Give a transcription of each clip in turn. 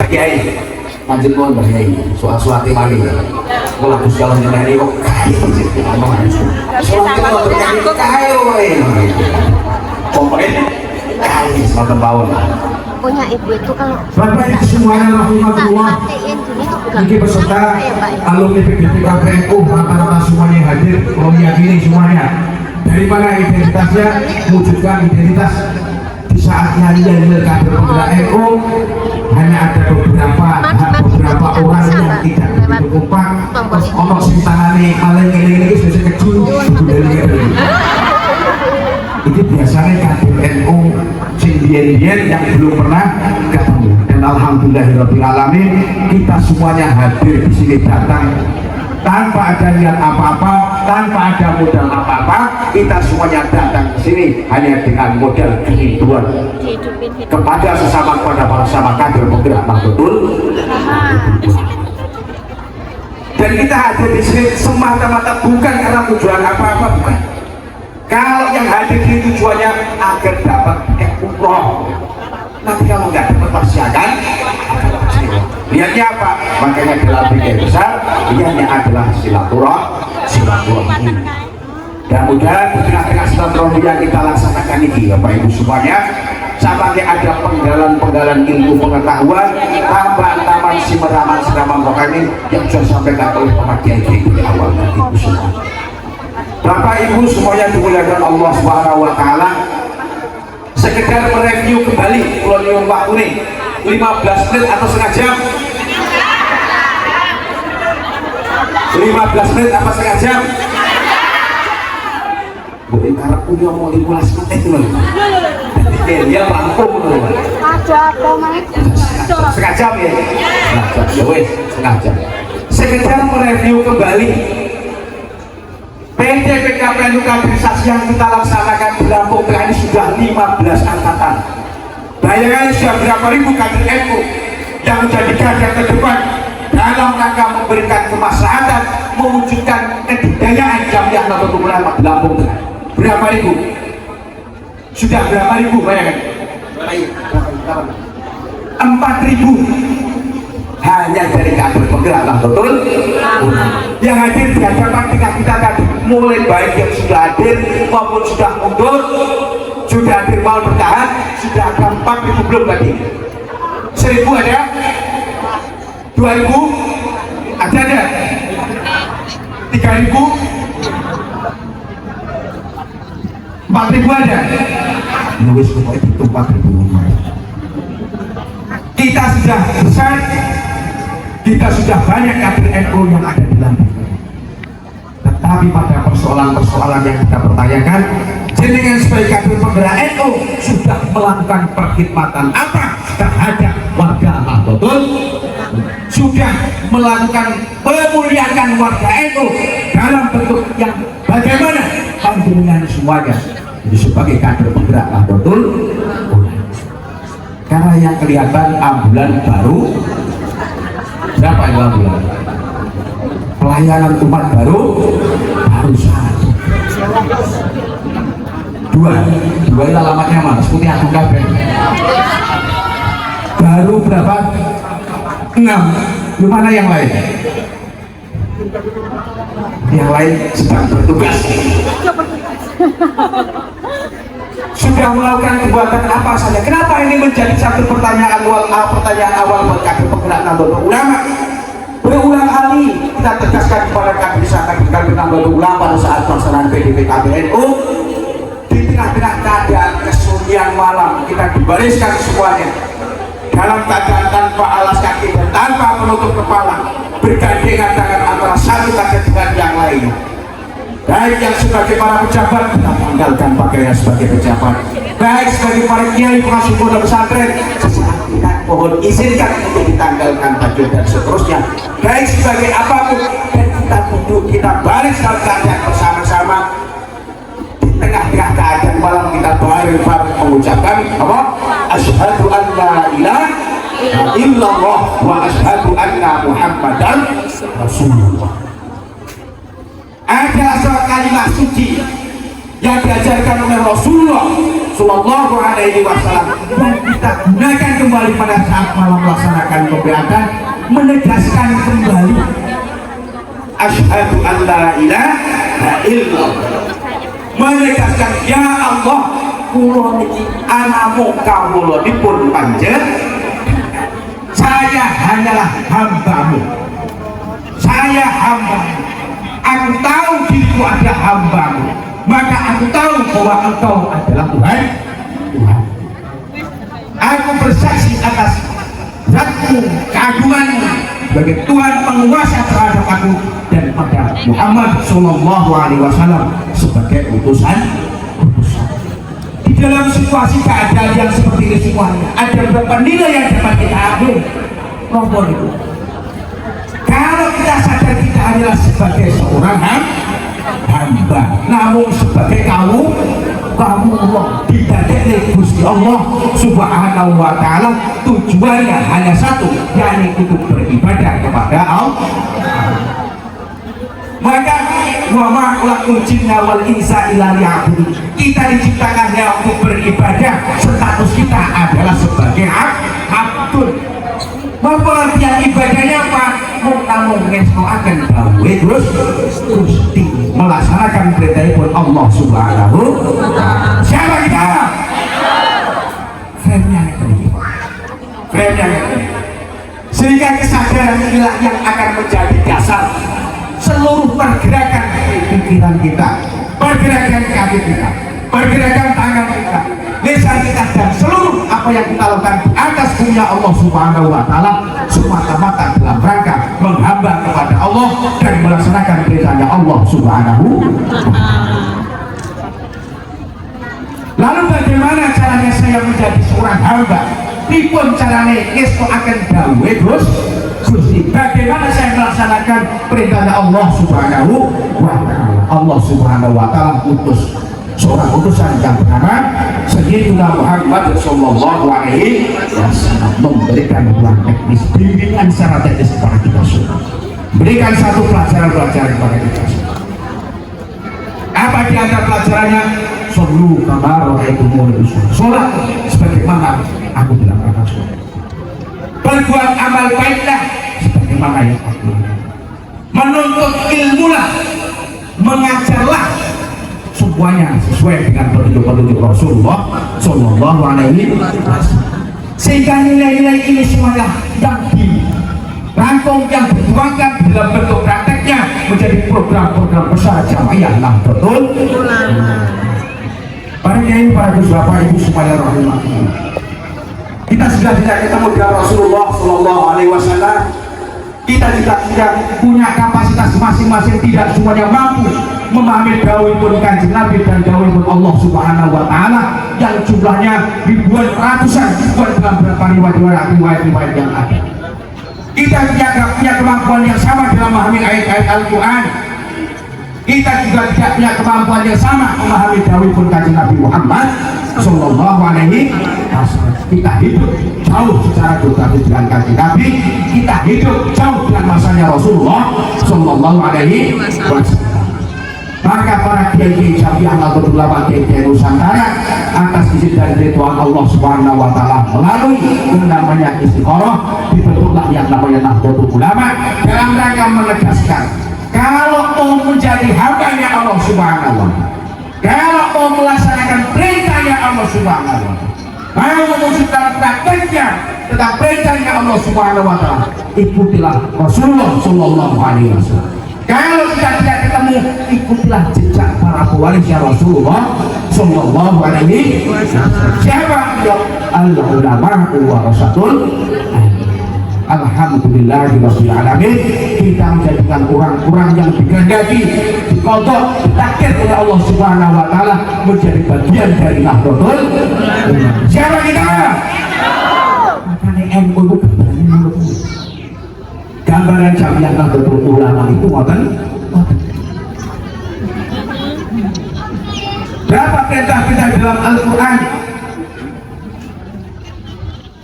Kiai lanjut mohon Pak Kiai soal timani kalau Gusti Allah nyinari kok semakin bawah punya ibu itu kalau Bapak Ibu semuanya rahmatullah ini peserta alumni PDP KPNU rata-rata semuanya yang hadir kalau meyakini semuanya dari mana identitasnya wujudkan identitas di saat nyanyi kader penggerak NU hanya ada beberapa orang yang tidak berkompak ono sing tangane paling ini sudah kecil itu biasanya kader NU sendirian yang belum pernah ketemu dan alhamdulillahirabbil alamin kita semuanya hadir di sini datang tanpa ada niat apa-apa, tanpa ada modal apa-apa, kita semuanya datang ke sini hanya dengan modal kerinduan kepada sesama para kader penggerak Nahdlatul. Dan kita hadir di sini semata-mata bukan karena tujuan apa-apa, bukan. Kalau yang hadir ini tujuannya agar dapat umroh. Nanti kalau nggak dapat persiapan, lihatnya apa? Makanya adalah bikin besar, lihatnya adalah silaturahmi. Dan mudah-mudahan di tengah-tengah silaturahmi yang kita laksanakan ini, Bapak Ibu semuanya, sampai ada penggalan ilmu pengetahuan, tambahan siraman rohani yang sudah disampaikan oleh Pak Kiai di awal Ibu semua. Bapak Ibu semuanya dimuliakan Allah Subhanahu Wa Taala. Sekedar mereview kembali kolonial waktu ini 15 menit atau setengah jam 15 menit apa setengah jam bukan karena punya mau 15 menit itu loh dia rampung loh setengah jam ya setengah jam sekedar mereview kembali PDP KPNU kaderisasi yang kita laksanakan di Lampung ini sudah 15 angkatan. Bayangkan sudah berapa ribu kader NU yang menjadi garda terdepan dalam rangka memberikan kemaslahatan, mewujudkan kebudayaan Jamiah Nahdlatul Ulama di Lampung. Berapa ribu? Sudah berapa ribu bayangkan? 4.000 hanya dari kader penggerak Nahdlatul yang hadir di hadapan kita tadi, mulai baik yang sudah hadir maupun sudah mundur, sudah hadir mau bertahan, sudah ada 4.000 belum tadi, 1.000 ada, 2.000 ada, 3.000, 4.000 ada, nulis pokoknya itu 4.000. Kita sudah besar, kita sudah banyak kader NU yang ada di Lampung. Tetapi pada persoalan-persoalan yang kita pertanyakan, jenengan sebagai kader penggerak NU sudah melakukan perkhidmatan apa terhadap warga Nahdlatul? Sudah melakukan pemuliaan warga NU dalam bentuk yang bagaimana? Panjenengan semuanya jadi sebagai kader penggerak Nahdlatul. Karena yang kelihatan ambulan baru berapa itu ambulan? Pelayanan umat baru satu. Dua itu alamatnya mana? Seperti aku kabeh. Baru berapa? 6. Gimana yang lain? Yang lain sedang bertugas. Sudah melakukan perbuatan apa saja. Kenapa ini menjadi satu pertanyaan awal buat kader penggerak Nahdlatul Ulama? Berulang kali kita tegaskan kepada kader Nahdlatul Ulama pada saat pelaksanaan PDP KPNU, di tengah-tengah keadaan kesunyian malam kita dibariskan semuanya dalam keadaan tanpa alas kaki dan tanpa penutup kepala, bergandengan tangan antara satu kader dengan yang lain. Baik yang sebagai para pejabat, kita tinggalkan pakaian sebagai pejabat. Baik sebagai para kiai pengasuh pondok pesantren, sesaat kita mohon izinkan untuk ditanggalkan baju dan seterusnya. Baik sebagai apapun, dan kita duduk, kita baris dalam keadaan bersama-sama. Di tengah-tengah keadaan malam kita bareng-bareng mengucapkan apa? Asyhadu an la ilaha illallah wa asyhadu anna Muhammadan Rasulullah. Ada sebuah kalimat suci yang diajarkan oleh Rasulullah Sallallahu Alaihi Wasallam yang kita gunakan kembali pada saat malam melaksanakan pembeatan, menegaskan kembali asyhadu an la ilaha illallah, menegaskan ya Allah kula niki anamu kawula dipun panjenengan, saya hanyalah hambamu, saya hamba, aku tahu diriku ada hambamu, maka aku tahu bahwa engkau adalah Tuhan. Aku bersaksi atas zatmu, keagunganmu sebagai Tuhan penguasa terhadap aku dan pada Muhammad Sallallahu Alaihi Wasallam sebagai utusan. Di dalam situasi keadaan yang seperti ini semuanya ada beberapa nilai yang dapat kita ambil. Nomor itu, kalau kita sadar kita adalah sebagai seorang hamba, namun sebagai kamu Allah didadekne Gusti Allah Subhanahu wa taala, tujuannya hanya satu, yakni untuk beribadah kepada Allah. Maka wa ma khalaqul jinna wal insa illa liya'budun, kita diciptakannya untuk beribadah, status kita adalah sebagai abdun. Pengertian ibadahnya apa? Namun ngesno akan gawe terus melaksanakan perintahipun Allah Subhanahu wa ta'ala. Siapa kita? Frame-nya sehingga kesadaran inilah yang akan menjadi dasar seluruh pergerakan pikiran kita, pergerakan kaki kita, pergerakan tangan kita, lisan kita, dan seluruh apa yang kita lakukan di atas dunia Allah Subhanahu wa ta'ala semata-mata dalam rangka menghamba kepada Allah dan melaksanakan perintahnya Allah Subhanahu wa ta'ala. Lalu bagaimana caranya saya menjadi seorang hamba? Pripun caranya itu akan dawe Gusti? Bagaimana saya melaksanakan perintahnya Allah Subhanahu wa ta'ala? Allah Subhanahu wa ta'ala utus seorang utusan yang bernama Sayyidina Muhammad Sallallahu Alaihi Wasallam, memberikan ruang teknis, bimbingan secara teknis kepada kita semua, berikan satu pelajaran-pelajaran kepada kita semua. Apa di antara pelajarannya? Shollu kama ra'aitumuni usolli, sholat sebagaimana aku melakukan sholat, berbuat amal baiklah sebagaimana yang aku lakukan, menuntut ilmulah, mengajarlah, semuanya sesuai dengan petunjuk-petunjuk Rasulullah Sallallahu Alaihi Wasallam. Sehingga nilai-nilai ini semuanya yang dirangkum, yang dituangkan dalam bentuk prakteknya menjadi program-program besar Jamiah Nahdlatul Ulama. Para kiai, para gus bapak ibu semuanya rahimahullah, kita sudah tidak ketemu dengan Rasulullah Sallallahu Alaihi Wasallam. Kita juga tidak punya kapasitas masing-masing, tidak semuanya mampu memahami dawuhipun Kanjeng Nabi dan dawuhipun Allah Subhanahu wa ta'ala yang jumlahnya ribuan, ratusan, ribuan dalam beberapa riwayat yang ada. Kita tidak punya kemampuan yang sama dalam memahami ayat-ayat Al-Quran. Kita juga tidak punya kemampuan yang sama memahami dawuhipun Kanjeng Nabi Muhammad Sallallahu Alaihi Wasallam. Kita hidup jauh secara geografis dengan Kanjeng Nabi, kita hidup jauh dengan masanya Rasulullah Sallallahu Alaihi Wasallam. Maka para kiai Jamiah Nahdlatul Ulama, kiai Nusantara, atas izin dan ridwan Allah Subhanahu wa ta'ala melalui yang namanya Istiqoroh, dibentuklah yang namanya Nahdlatul Ulama dalam rangka menegaskan kalau mau menjadi hambanya Allah Subhanahu wa ta'ala, kalau mau melaksanakan perintahnya Allah Subhanahu wa ta'ala, mau mewujudkan prakteknya tentang perintahnya Allah Subhanahu wa ta'ala, ikutilah Rasulullah Sallallahu Alaihi Wasallam. Kalau kita tidak ketemu, ikutilah jejak para pewarisnya Rasulullah Sallallahu Alaihi Wasallam. Siapa? Al-ulama warasatul anbiya. Alhamdulillahirabbil alamin, kita menjadikan orang-orang yang dikehendaki, dikodok, ditakdir oleh Allah Subhanahu wa ta'ala menjadi bagian dari Nahdlatul Ulama. Siapa kita? Makanya NU itu gambaran Jamiah Nahdlatul Ulama itu ngoten. Berapa perintah-perintah dalam Al-Quran?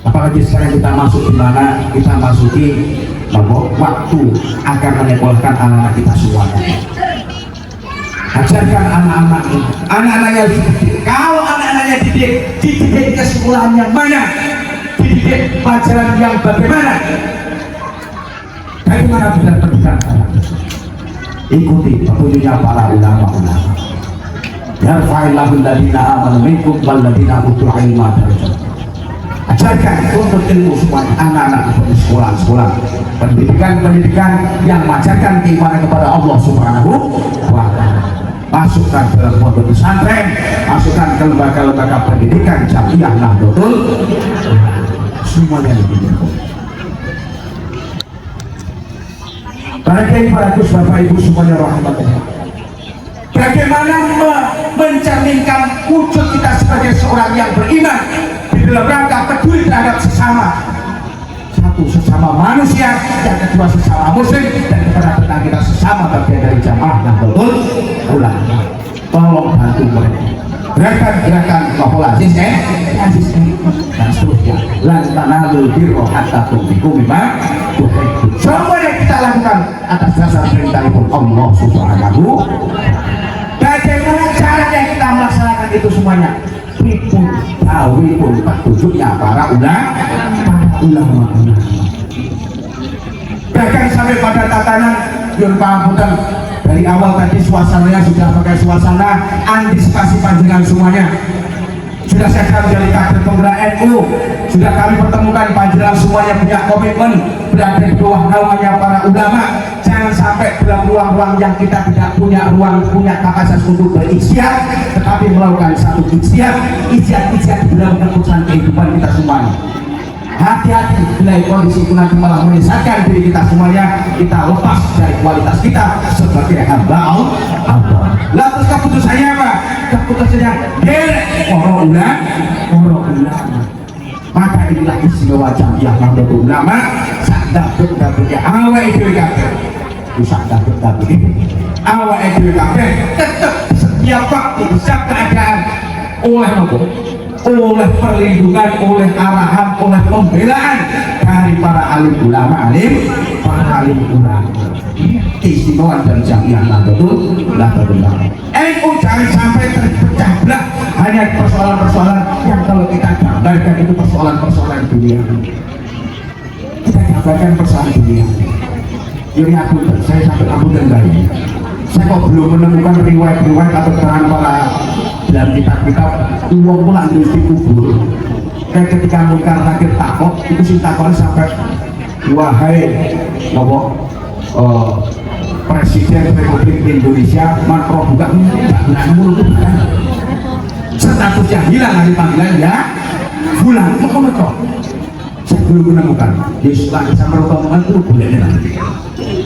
Apalagi sekarang kita masuk di mana kita masuki bahwa waktu akan menyekolahkan anak-anak kita semuanya. Ajarkan anak-anaknya dididik. Kalau anak-anaknya dididik ke sekolahan yang mana, dididik pelajaran yang bagaimana benar pendidikan anak. Ikuti petunjuknya para ulama-ulama. Yarfa'illahu alladhina amanu minkum walladhina utul ilma darajat. Ajarkan untuk ilmu semua anak-anak di sekolah-sekolah, pendidikan yang mengajarkan keimanan kepada Allah Subhanahu wa Ta'ala. Masukkan dalam pondok pesantren, masukkan ke lembaga-lembaga pendidikan jamiah Nahdlatul semuanya begitu. Para kiai, para gus, bapak ibu semuanya rahmatullah. Bagaimana mencerminkan wujud kita sebagai seorang yang beriman di dalam rangka peduli terhadap sesama, satu sesama manusia, yang kedua sesama muslim, dan kepada tetangga kita sesama bagian dari jamaah Nahdlatul Ulama. Tolong bantu mereka. Gerakan populasi dan seterusnya. Lan tanalul birra hatta tunfiqu mimma tuhibbun. Semua yang kita lakukan atas dasar perintah Allah Subhanahu. Bagaimana caranya kita melaksanakan itu semuanya? Pun petunjuknya para ulama. Bahkan sampai pada tatanan yang pangapunten dari awal tadi suasananya sudah pakai suasana antisipasi panjenengan semuanya. Sudah saya menjadi kader penggerak NU, sudah kami pertemukan panjenengan semuanya punya komitmen berada di bawah naungannya para ulama. Jangan sampai dalam ruang-ruang yang kita tidak punya kapasitas untuk berikhtiar, tetapi melakukan satu ikhtiar di dalam keputusan kehidupan kita semuanya. Hati-hati bila kondisi itu nanti malah menyesatkan diri kita semuanya, kita lepas dari kualitas kita sebagai hamba Allah. Lalu keputusannya apa? Keputusannya orang ulama. Maka inilah istimewa jamiah Nahdlatul Ulama. Sadar punya awal itu sadar awal itu tetap setiap waktu setiap keadaan oleh perlindungan, oleh arahan, oleh pembelaan dari para alim ulama. Istimewa dan jamiah Nahdlatul Ulama. NU jangan sampai terpecah belah hanya persoalan-persoalan yang kalau kita gambarkan itu persoalan-persoalan dunia. Kita gambarkan persoalan dunia. Ini saya sampai dan bayi. Saya kok belum menemukan riwayat-riwayat atau keterangan para dalam kitab-kitab uang pulang di kubur. Kayak ketika Munkar Nakir takut, itu si takut sampai wahai Presiden Republik Indonesia makro buka statusnya hilang dari panggilan ya bulan kok saya belum menemukan Yesus sama rotongan itu boleh nanti.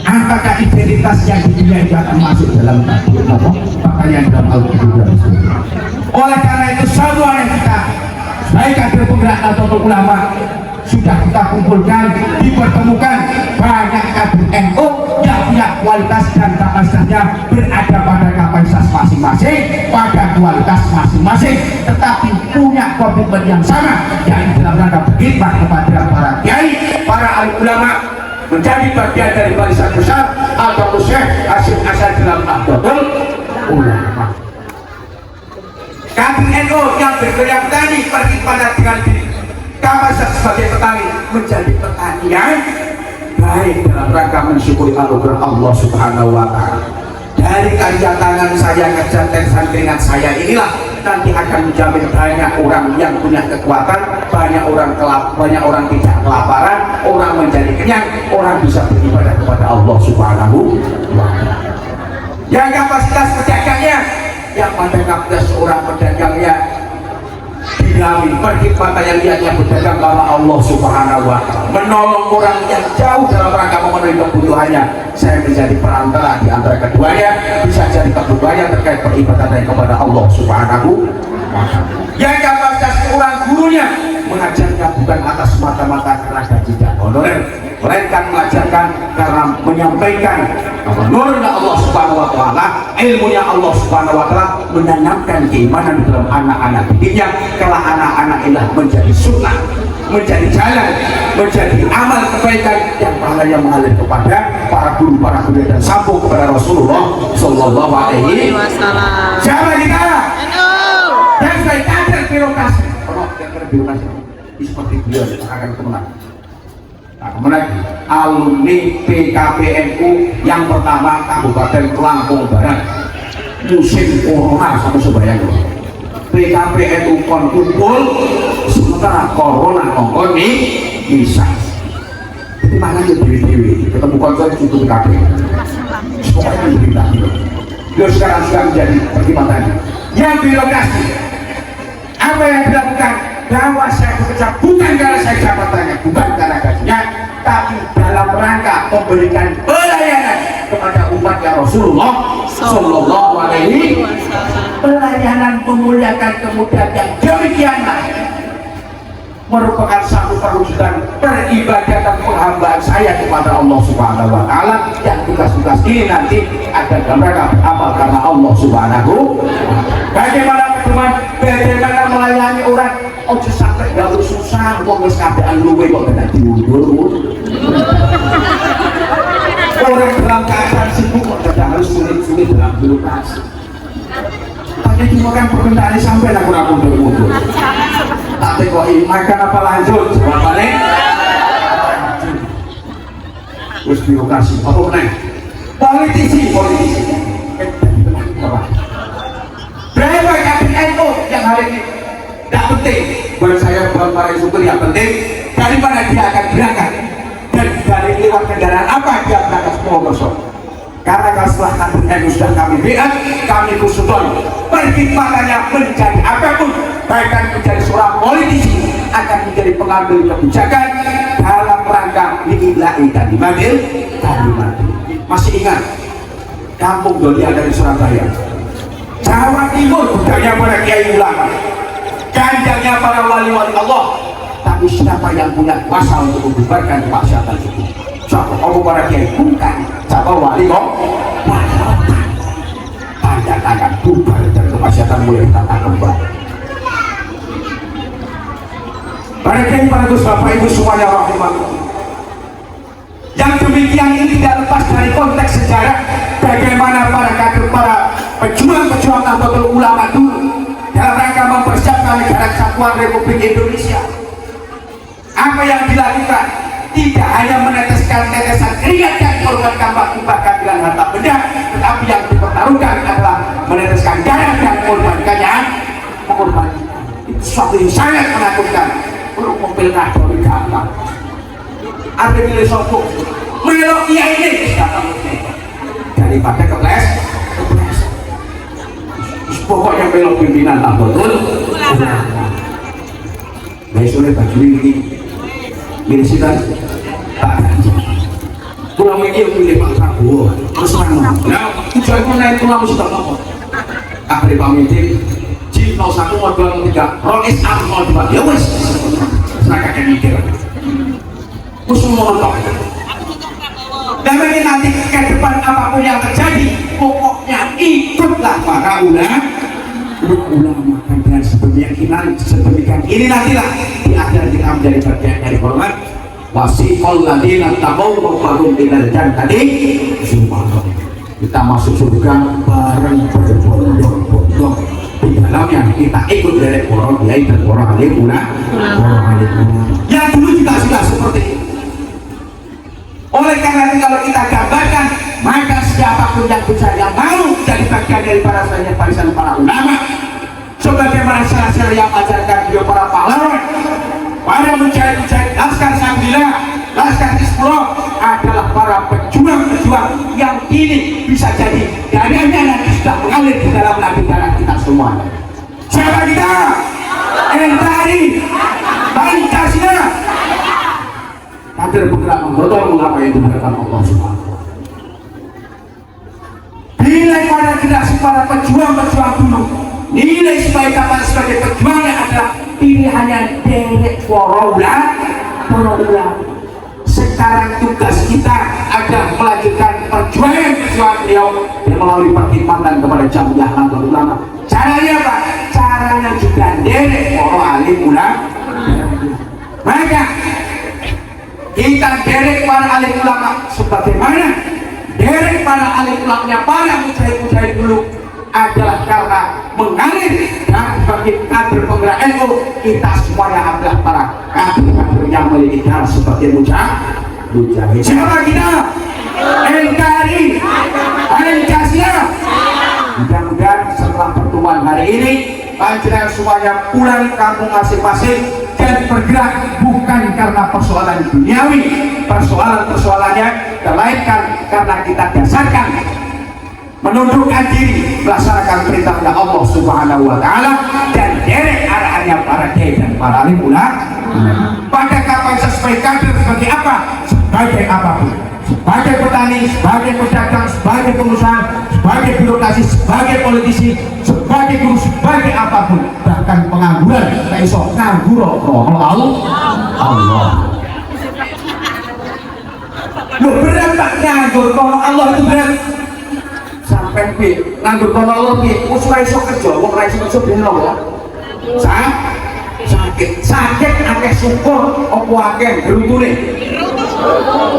Apakah identitas yang di dunia itu akan masuk dalam pakaian dalam Al-Quran? Oleh karena itu semua yang kita baik kader penggerak atau ulama sudah kita kumpulkan, dipertemukan banyak kader NU yang punya kualitas dan kapasitasnya berada pada kapasitas masing-masing, pada kualitas masing-masing, tetapi punya komitmen yang sama, yang dalam rangka berkhidmat kepada para kiai, para alim ulama, menjadi bagian dari barisan besar atau Syekh Hasyim Asy'ari dalam Nahdlatul Ulama. Kader NU yang bergerak tani berkhidmat dengan diri kapasitas sebagai petani menjadi petani yang baik dalam rangka mensyukuri anugerah Allah Subhanahu wa Ta'ala. Dari karya tangan saya, kerja dan keringat saya inilah nanti akan menjamin banyak orang yang punya kekuatan, banyak orang tidak kelaparan, orang menjadi kenyang, orang bisa beribadah kepada Allah Subhanahu wa Ta'ala. Yang kapasitas pedagangnya, yang pada kapasitas seorang pedagangnya dinami perkhidmatan yang dia berdagang karena Allah Subhanahu wa Ta'ala, menolong orang yang jauh dalam rangka memenuhi kebutuhannya. Saya menjadi perantara di antara keduanya, bisa jadi kebutuhannya terkait peribadatan kepada Allah Subhanahu wa Ta'ala. Yang kapasitas seorang gurunya mengajarkan bukan atas mata-mata karena gaji dan honorer, melainkan mengajarkan karena menyampaikan nurnya Allah Subhanahu wa Ta'ala, ilmunya Allah Subhanahu wa Ta'ala, menanamkan keimanan di dalam anak-anak didiknya. Kalau anak-anak ini menjadi sunnah, menjadi jalan, menjadi amal kebaikan yang paling mana yang mengalir kepada para guru dan sambung kepada Rasulullah Sallallahu Alaihi Wasallam. Siapa kita? Dan sebagai kader birokrasi, kader birokrasi seperti beliau akan kemenang. Nah, kemudian alumni PKPNU yang pertama Kabupaten Lampung Barat musim corona sama sebayang PKPNU kon kumpul sementara corona kongkon nih bisa jadi mana yang dewi ketemu konser itu PKP pokoknya berita dia sekarang sudah menjadi pertimbangan yang birokrasi apa yang dilakukan bahwa saya bekerja bukan karena saya jabatannya, bukan karena gajinya, tapi dalam rangka memberikan pelayanan kepada umatnya Rasulullah Sallallahu Alaihi Wasallam. Pelayanan memuliakan kemudian yang demikian merupakan satu perwujudan peribadatan penghambaan saya kepada Allah Subhanahu Wa Taala yang tugas-tugas ini nanti ada dalam rangka amal karena Allah Subhanahu. Bagaimana teman, bagaimana melayani orang? Ojo sampai gak susah, kok nggak keadaan luwe kok tidak diundur. Orang dalam keadaan sibuk kok tidak harus sulit-sulit dalam birokrasi. Tadi cuma kan permintaan sampai aku mundur-mundur. Tapi kok makan apa lanjut? Jawabannya terus birokrasi, apa menang? Politisi. Berapa KPNU yang hari ini? Tidak penting buat saya, buat para supir yang penting dari mana dia akan berangkat dan dari lewat kendaraan apa dia berangkat semua kosong. Karena kalau setelah KPNU sudah kami lihat, kami khususkan pertimbangannya menjadi apapun, bahkan menjadi seorang politisi akan menjadi pengambil kebijakan dalam rangka lillahi kalimatil. Masih ingat kampung Dolia dari Surabaya, Jawa Timur, budaya para kiai ulama, ganjanya para wali-wali Allah, tapi siapa yang punya kuasa untuk membubarkan kemaksiatan itu? Siapa? Aku para kiai bukan, siapa wali kok? Tanda tangan bubar dan kemaksiatan mulai ditata kembali. Para kiai, para Gus Bapak Ibu semuanya rahimahullah. Yang demikian ini tidak lepas dari konteks sejarah bagaimana para kader, para pejuang-pejuang Nahdlatul Ulama dulu dalam rangka mempersiapkan negara kesatuan Republik Indonesia. Apa yang dilakukan? Tidak hanya meneteskan tetesan keringat yang dikorbankan waktu bahkan dengan harta benda, tetapi yang dipertaruhkan adalah meneteskan darah dan mengorbankannya. Itu suatu yang sangat menakutkan. Perlu mobil kado di gampang. Ada milih sopuk melok iya ini daripada keples. Pokoknya belok pimpinan tak betul. Besoknya baju ini milih sitan tak ganti. Pulang ini milih Pak Prabowo terus mana? Nah, tujuan pun naik pulang mesti tak apa. Akhirnya Pak Mintin Jin 01 mau 23 Rois A mau 2 ya wes serahkan yang mikir musuh mau nonton. Dan nanti ke depan apapun yang terjadi, pokoknya ikutlah para ulama dengan sedemikian ini nantilah di akhir kita menjadi bagian dari hormat. Wasiqal ladzina taqaw rabbahum ilal jannati zumara. Kita masuk surga bareng berbondong-bondong. Di dalamnya kita ikut dari para kiai dan para alim ulama. Yang dulu juga sudah seperti itu. Oleh karena itu kalau kita gambarkan, maka siapapun yang bisa yang mau jadi bagian dari para barisan para ulama, sebagaimana syarat-syarat yang ajarkan beliau para pahlawan, para mujahid-mujahid Laskar Sambilan, Laskar Hizbullah adalah para pejuang-pejuang yang ini bisa jadi darahnya nanti sudah mengalir di dalam nabi darah kita semua. Siapa kita? NKRI, Pancasila. Kader bergerak menggotong apa yang diberikan Allah Subhanahu. Nilai pada generasi para pejuang-pejuang dulu, nilai sebagai kapal sebagai pejuangnya adalah pilihannya derek para ulama. Sekarang tugas kita adalah melanjutkan perjuangan beliau yang melalui pertimbangan kepada Jamiah Nahdlatul Ulama. Caranya apa? Caranya juga derek para alim ulama. Maka kita kita derek para alim ulama sebagaimana derek para alim ulamanya para mujahid-mujahid dulu adalah karena mengalir dan sebagai kader penggerak NU. Kita semuanya adalah para kader-kader yang memiliki darah sebagai mujahid. Siapa kita? NKRI, Pancasila. Mudah-mudahan setelah pertemuan hari ini panjenengan semuanya pulang kampung masing-masing dan bergerak bukan karena persoalan duniawi, persoalannya terlahirkan karena kita dasarkan menundukkan diri melaksanakan perintahnya Allah Subhanahu wa Ta'ala dan derek arahannya para kiai dan para alim ulama. Pada kapasitas sebagai kader sebagai apa? Sebagai apapun, sebagai petani, sebagai pedagang, sebagai pengusaha, sebagai birokrasi, sebagai politisi, sebagai guru, sebagai apapun, bahkan pengangguran tak iso nganggur Allah. Loh, berat tak nganggur kalau Allah itu berat. Sampai pi nganggur kono Allah pi wis ora iso kerja, wong ora iso beno ya. Sakit akeh syukur apa akeh gerutune.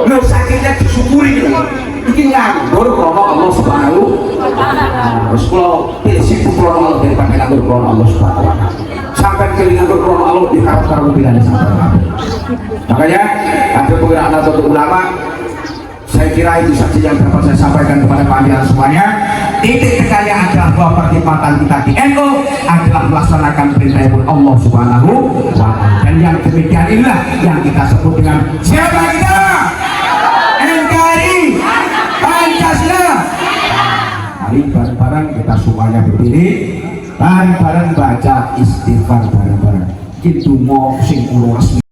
Lho sakitnya disyukuri lho. Iki nganggur kono Allah Subhanahu wa taala. Wis kula pilih sibuk kono Allah daripada nganggur kono Allah Subhanahu wa taala. Sampai pilih nganggur kono Allah diharap karo pilihane sampeyan. Makanya ada penggerak Nahdlatul Ulama, saya kira itu saja yang dapat saya sampaikan kepada panjenengan semuanya. Titik tekannya adalah bahwa pertimbangan kita di NU adalah melaksanakan perintah Allah Subhanahu wa Ta'ala. Dan yang demikian inilah yang kita sebut dengan siapa kita? NKRI Pancasila. Mari bareng-bareng kita semuanya berdiri, bareng-bareng baca istighfar bareng-bareng. Kita mau sing resmi.